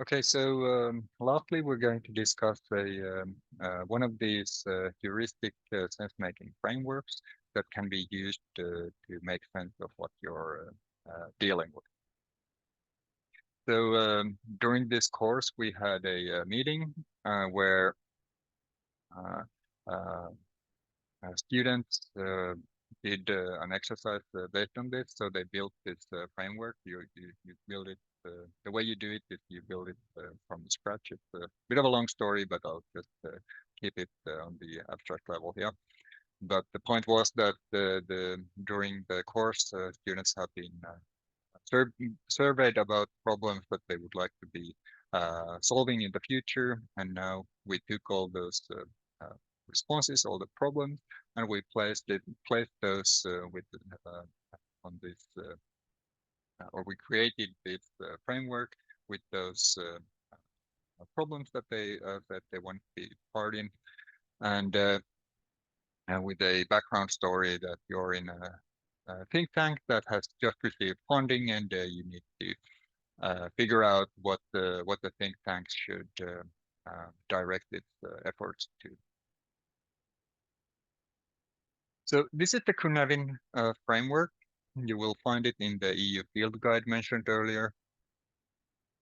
Okay, so lastly, we're going to discuss one of these heuristic sense-making frameworks that can be used to make sense of what you're dealing with. So during this course, we had a meeting where uh, uh, students did an exercise based on this. So they built this framework. You build it. The way you do it is you build it from scratch. It's a bit of a long story, but I'll just keep it on the abstract level here. But the point was that during the course, students have been sur surveyed about problems that they would like to be solving in the future, and now we took all those responses, all the problems, and we placed those on this, or we created this framework with those problems that they want to be part in, and with a background story that you're in a think tank that has just received funding, and you need to figure out what the think tank should direct its efforts to. So this is the Kunavin framework. You will find it in the EU field guide mentioned earlier.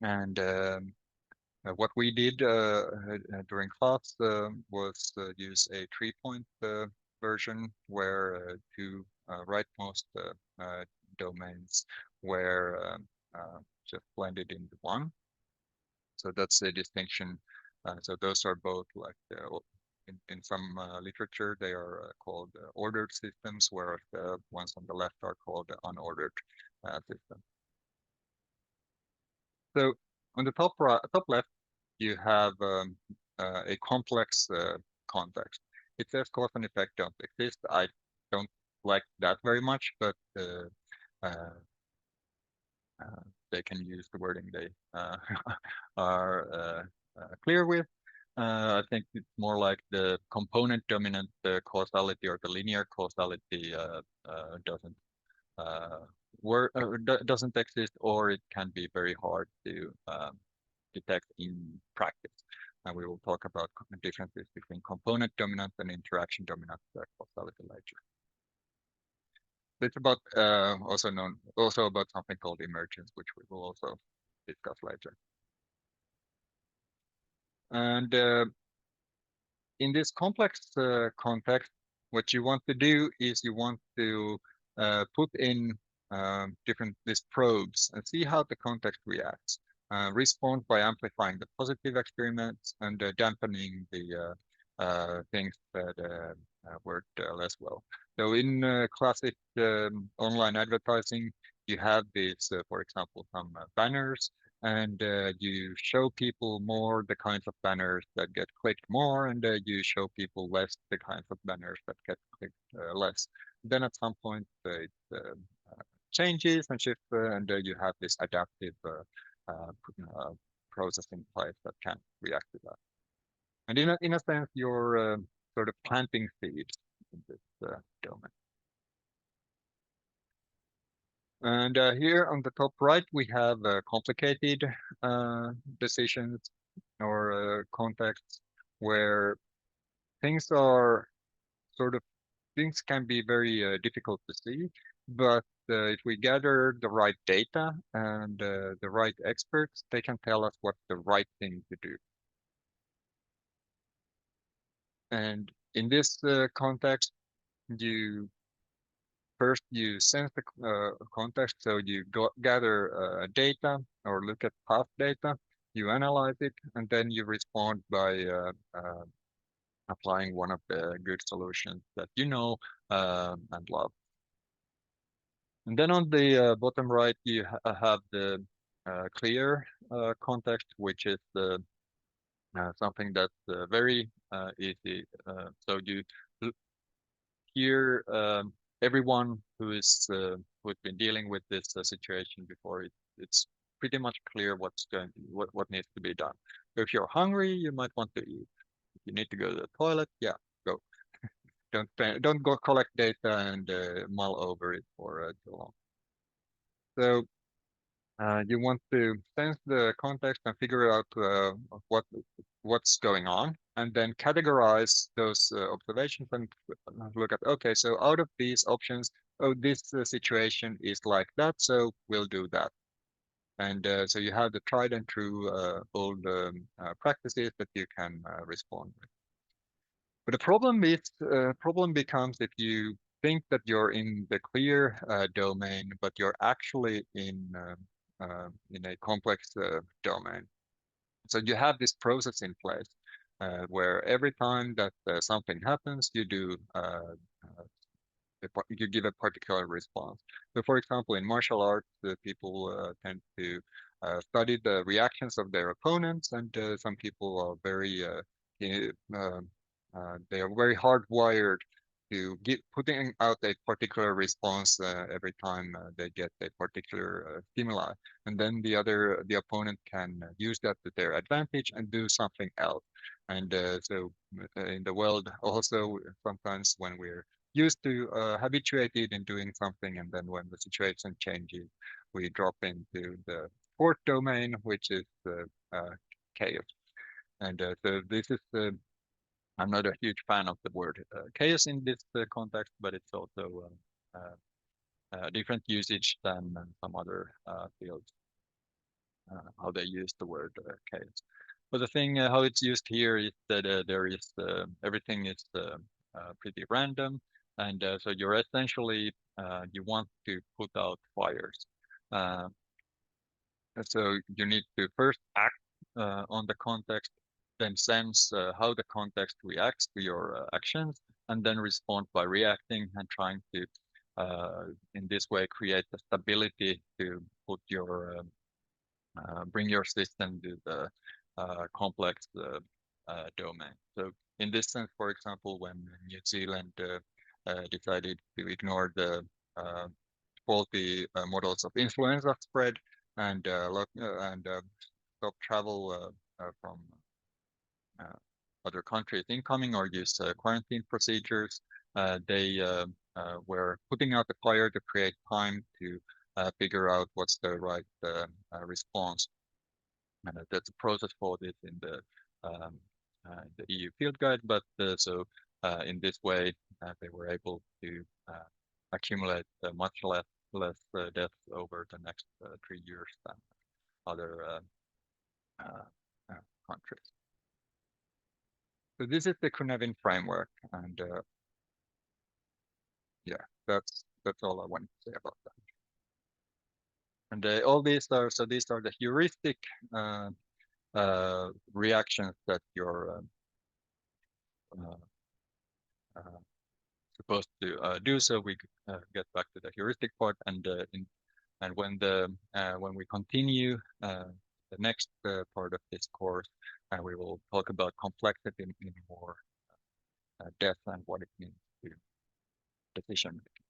And what we did during class was use a 3-point version where two rightmost domains were just blended into one. So that's the distinction. So those are both like in some literature they are called ordered systems, whereas the ones on the left are called unordered systems. So on the top left, you have a complex context. It says cause and effect don't exist. I don't like that very much, but uh, they can use the wording they are clear with. I think it's more like the component dominant causality or the linear causality doesn't work or doesn't exist, or it can be very hard to detect in practice. And we will talk about differences between component dominant and interaction dominant causality later. It's about also about something called emergence, which we will also discuss later. And in this complex context, what you want to do is you want to put in these probes and see how the context reacts. Respond by amplifying the positive experiments and dampening the things that worked less well. So in classic online advertising, you have these, for example, some banners, and you show people more the kinds of banners that get clicked more, and you show people less the kinds of banners that get clicked less. Then at some point it changes and shifts, and you have this adaptive process in place that can react to that. And in a sense, you're sort of planting seeds in this domain. And here on the top right, we have complicated decisions or contexts where things are sort of things can be very difficult to see, but if we gather the right data and the right experts, they can tell us what's the right thing to do. And in this context, you first you sense the context, so you gather data or look at past data, you analyze it, and then you respond by applying one of the good solutions that you know and love. And then on the bottom right, you have the clear context, which is something that's very easy. So you hear everyone who's been dealing with this situation before. It's pretty much clear what needs to be done. So if you're hungry, you might want to eat. If you need to go to the toilet, yeah, go. Don't go collect data and mull over it for too long. So You want to sense the context and figure out what's going on, and then categorize those observations and look at, okay, so out of these options, oh, this situation is like that, so we'll do that. And so you have the tried and true old practices that you can respond with. But the problem becomes if you think that you're in the clear domain, but you're actually in a complex domain. So you have this process in place where every time that something happens, you do you give a particular response. So, for example, in martial arts, people tend to study the reactions of their opponents, and some people are they are very hardwired to putting out a particular response every time they get a particular stimuli, and then the opponent can use that to their advantage and do something else. And so in the world, also sometimes when we're used to habituated in doing something, and then when the situation changes, we drop into the fourth domain, which is chaos. And so this is I'm not a huge fan of the word chaos in this context, but it's also different usage than some other fields, how they use the word chaos. But the thing how it's used here is that there is everything is pretty random, and so you're essentially you want to put out fires. Uh, so you need to first act on the context, then sense how the context reacts to your actions, and then respond by reacting and trying to, in this way, create the stability to put your bring your system to the complex domain. So in this sense, for example, when New Zealand decided to ignore the faulty models of influenza spread and stop travel from other countries incoming or use quarantine procedures, they were putting out the fire to create time to figure out what's the right response. And that's a process for this in the EU field guide. But so in this way, they were able to accumulate much less deaths over the next 3 years than other countries. So this is the Cynefin framework, and yeah, that's all I want to say about that. And all these are the heuristic reactions that you're supposed to do. So we get back to the heuristic part, and when we continue the next part of this course, we will talk about complexity in more depth and what it means to decision making.